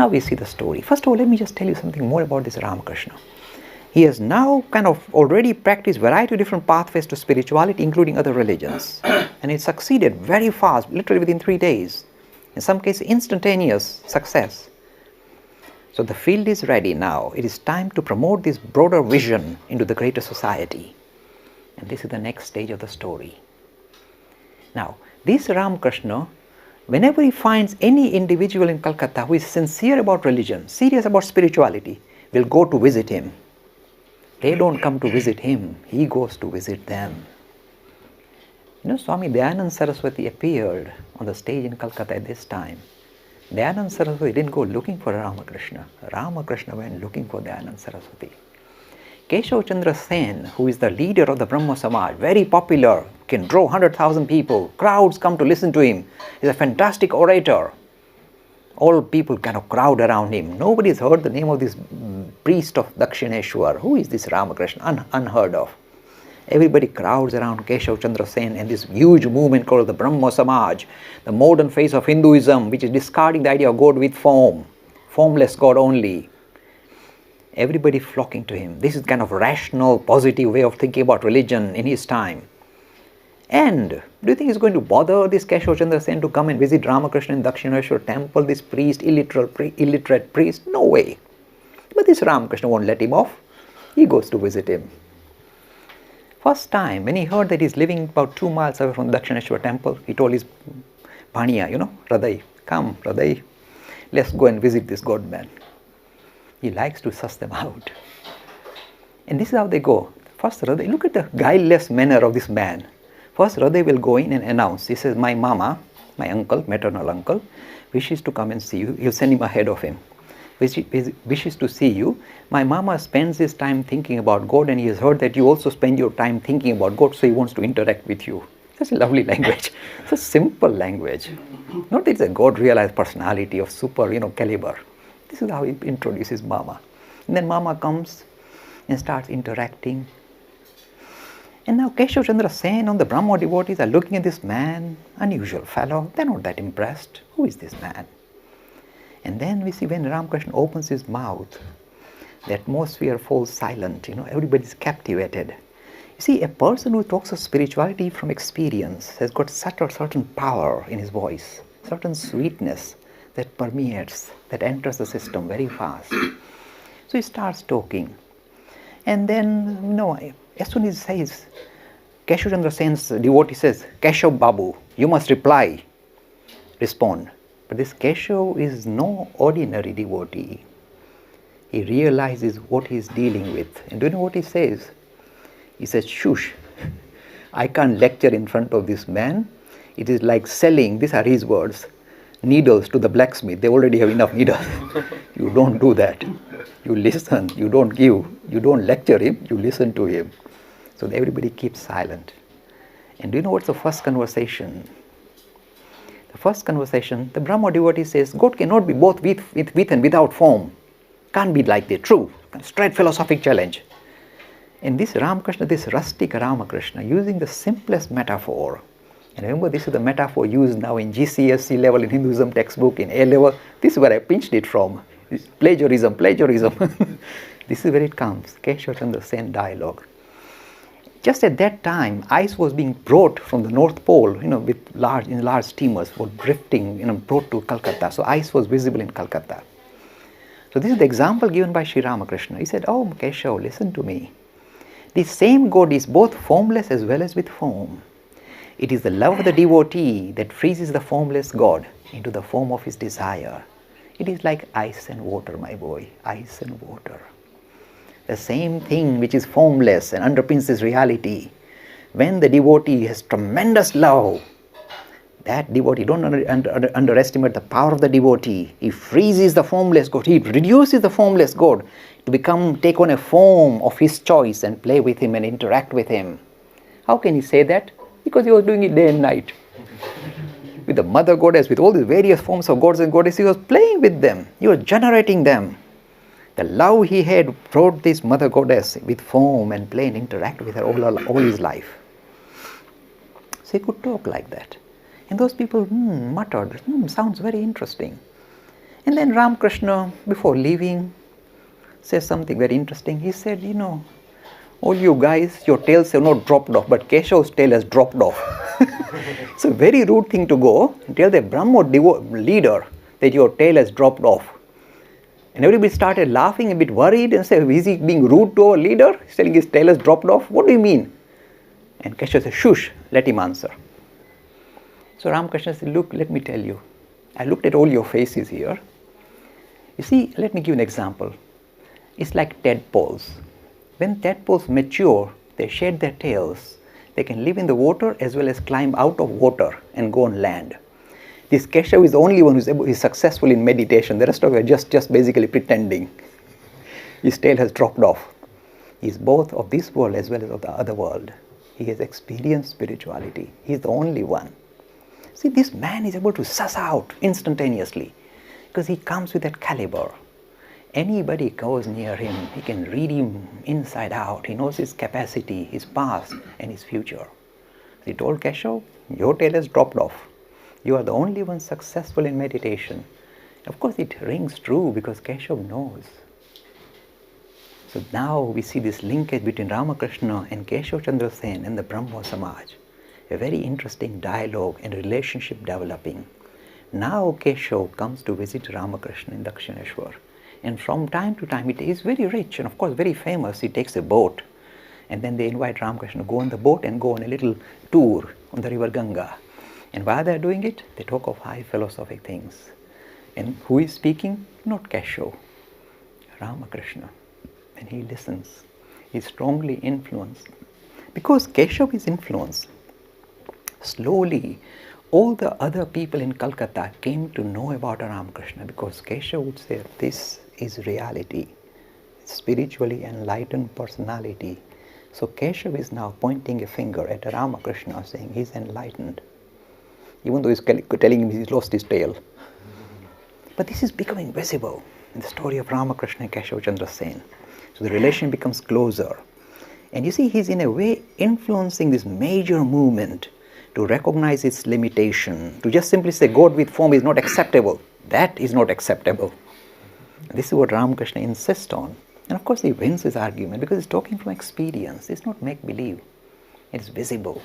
Now we see the story. First of all, let me just tell you something more about this Ramakrishna. He has now kind of already practiced variety of different pathways to spirituality, including other religions. And he succeeded very fast, literally within 3 days. In some cases, instantaneous success. So the field is ready now. It is time to promote this broader vision into the greater society. And this is the next stage of the story. Now, this Ramakrishna, whenever he finds any individual in Calcutta who is sincere about religion, serious about spirituality, will go to visit him. They don't come to visit him, he goes to visit them. You know, Swami Dayananda Saraswati appeared on the stage in Calcutta at this time. Dayananda Saraswati didn't go looking for Ramakrishna. Ramakrishna went looking for Dayananda Saraswati. Keshav Chandra Sen, who is the leader of the Brahmo Samaj, very popular, can draw 100,000 people, crowds come to listen to him. He's a fantastic orator. All people kind of crowd around him. Nobody has heard the name of this priest of Dakshineshwar. Who is this Ramakrishna? Unheard of. Everybody crowds around Keshav Chandra Sen and this huge movement called the Brahmo Samaj, the modern face of Hinduism, which is discarding the idea of God with form, formless God only. Everybody flocking to him. This is kind of rational, positive way of thinking about religion in his time. And do you think he's going to bother this Keshav Chandra Sen to come and visit Ramakrishna in Dakshineshwar temple, this priest, illiterate priest? No way. But this Ramakrishna won't let him off. He goes to visit him. First time, when he heard that he's living about 2 miles away from Dakshineshwar temple, he told his Bhaniya, Hradai, come Hradai, let's go and visit this God man. He likes to suss them out. And this is how they go. First Hradai, look at the guileless manner of this man. First, Hradai will go in and announce. He says, my mama, my uncle, maternal uncle, wishes to come and see you. He'll send him ahead of him. Wishes to see you. My mama spends his time thinking about God, and he has heard that you also spend your time thinking about God, so he wants to interact with you. That's a lovely language. It's a simple language. Not that it's a God-realized personality of super, caliber. This is how he introduces mama. And then mama comes and starts interacting. And now Keshav Chandra Sen and the Brahmo devotees are looking at this man, unusual fellow. They're not that impressed. Who is this man? And then we see when Ramakrishna opens his mouth, the atmosphere falls silent. Everybody's captivated. You see, a person who talks of spirituality from experience has got certain power in his voice, certain sweetness that permeates, that enters the system very fast. So he starts talking. And then, as soon as he says, Keshav Chandra Sen's devotee says, Keshav Babu, you must respond. But this Keshav is no ordinary devotee. He realizes what he's dealing with. And do you know what he says? He says, shush, I can't lecture in front of this man. It is like selling, these are his words, needles to the blacksmith. They already have enough needles. You don't do that. You listen, you don't give, you don't lecture him, you listen to him. So everybody keeps silent. And do you know what's the first conversation? The first conversation, the Brahmo devotee says, God cannot be both with and without form. Can't be like that. True. Straight philosophic challenge. And this Ramakrishna, this rustic Ramakrishna, using the simplest metaphor. And remember, this is the metaphor used now in GCSE level, in Hinduism textbook, in A level. This is where I pinched it from. Plagiarism. This is where it comes. Keshav Chandra Sen dialogue. Just at that time, ice was being brought from the North Pole, with large steamers were drifting, brought to Calcutta. So ice was visible in Calcutta. So this is the example given by Sri Ramakrishna. He said, oh, Keshav, listen to me. The same God is both formless as well as with form. It is the love of the devotee that freezes the formless God into the form of his desire. It is like ice and water, my boy, ice and water. The same thing which is formless and underpins this reality. When the devotee has tremendous love, that devotee, don't underestimate the power of the devotee. He freezes the formless God. He reduces the formless God to take on a form of his choice and play with him and interact with him. How can he say that? Because he was doing it day and night. With the mother goddess, with all these various forms of gods and goddesses, he was playing with them. He was generating them. The love he had brought this mother goddess with form and play and interact with her all his life. So he could talk like that. And those people muttered, sounds very interesting. And then Ramakrishna, before leaving, says something very interesting. He said, you know, all you guys, your tails have not dropped off, but Keshav's tail has dropped off. It's a very rude thing to go and tell the Brahmo leader that your tail has dropped off. And everybody started laughing, a bit worried, and said, is he being rude to our leader? He's telling his tail has dropped off. What do you mean? And Keshav said, shush, let him answer. So Ramakrishna said, look, let me tell you. I looked at all your faces here. You see, let me give an example. It's like tadpoles. When tadpoles mature, they shed their tails. They can live in the water as well as climb out of water and go on land. This Keshav is the only one who is successful in meditation. The rest of you are just basically pretending. His tail has dropped off. He is both of this world as well as of the other world. He has experienced spirituality. He is the only one. See, this man is able to suss out instantaneously because he comes with that caliber. Anybody goes near him, he can read him inside out. He knows his capacity, his past and his future. He told Keshav, your tail has dropped off. You are the only one successful in meditation. Of course, it rings true because Keshav knows. So now we see this linkage between Ramakrishna and Keshav Chandra Sen and the Brahmo Samaj. A very interesting dialogue and relationship developing. Now Keshav comes to visit Ramakrishna in Dakshineshwar. And from time to time, it is very rich and of course very famous. He takes a boat and then they invite Ramakrishna to go on the boat and go on a little tour on the river Ganga. And while they are doing it, they talk of high philosophic things. And who is speaking? Not Keshav, Ramakrishna. And he listens. He is strongly influenced. Because Keshav is influenced, slowly all the other people in Calcutta came to know about Ramakrishna because Keshav would say, this is reality, spiritually enlightened personality. So Keshav is now pointing a finger at Ramakrishna saying he's enlightened, even though he's telling him he's lost his tail. But this is becoming visible in the story of Ramakrishna and Keshav Chandra Sen. So the relation becomes closer. And you see, he's in a way influencing this major movement to recognize its limitation, to just simply say God with form is not acceptable. That is not acceptable. This is what Ramakrishna insists on. And of course he wins his argument because he's talking from experience. It's not make-believe. It's visible.